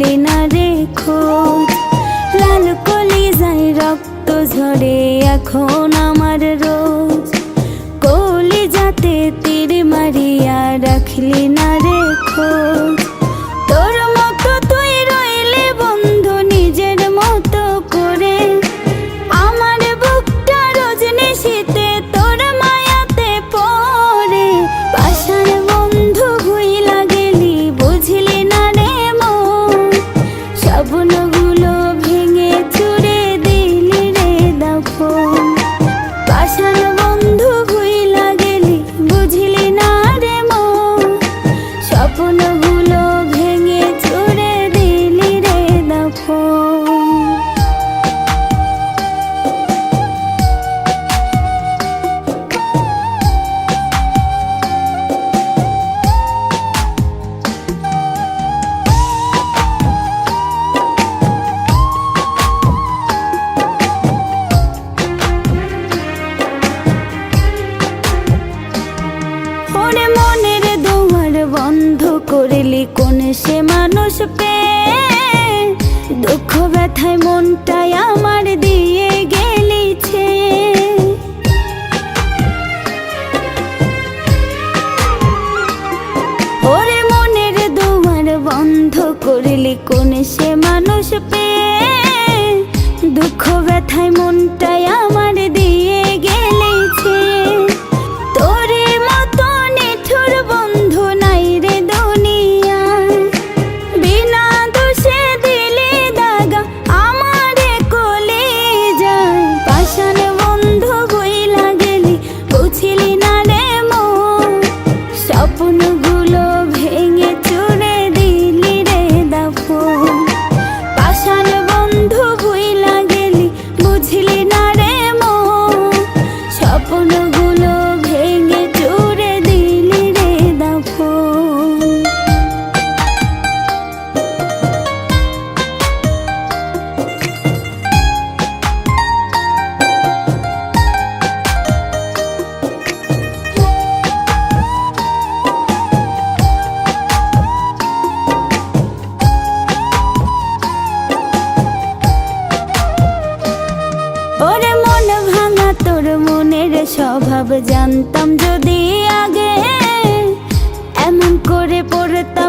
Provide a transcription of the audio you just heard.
রাখলি না রে খোঁজ। লাল কলিজায় রক্ত ঝরে এখন আমার রোজ, কলিজাতে তীর মারিয়া রাখলি না রে খোঁজ। তোর মতো তুই রইলে বন্ধু নিজের মতো করে, আমার বুকটা রজনী শীতে তোর মায়াতে পড়ে। পাশার বন্ধু ভুইলা গেলি বুঝলি না রে মন, স্বপ্নগুলো ভেঙে চুরে দিলি রে দাফন। পাশার বন্ধু ভুইলা গেলি বুঝলি না রে মন, স্বপ্নগুলো ভেঙে চুরে দিলি রে দাফন। ওরে মনের দুয়ার বন্ধ করলি কোন সে মানুষ পেয়ে, দুঃখ ব্যথায় মনটাই আমার দিয়ে গেলিছে। ওরে মনের দুয়ার বন্ধ করলি কোন সে মানুষ পেয়ে, দুঃখ ব্যথায় মনটাই আমার দিয়ে গেলিছে। তোরে মতো নিঠুর বন্ধু নাই রে দুনিয়ায়, বিনা দোষে দিলি দাগা আমারে কলিজায়। পাষাণ বন্ধু ভুইলা গেলি বুঝলি না রে মন, স্বপ্নগুলো ভেঙে চুরে দিলি রে দাফন। পাষাণ বন্ধু ভুইলা গেলি বুঝলি না রে মন, স্বপ্নগুলো ভেঙে চুরে দিলি রে দাফন। ওরে মন ভাঙা তোর মনের স্বভাব জানতাম যদি আগে, এমন করে পড়তাম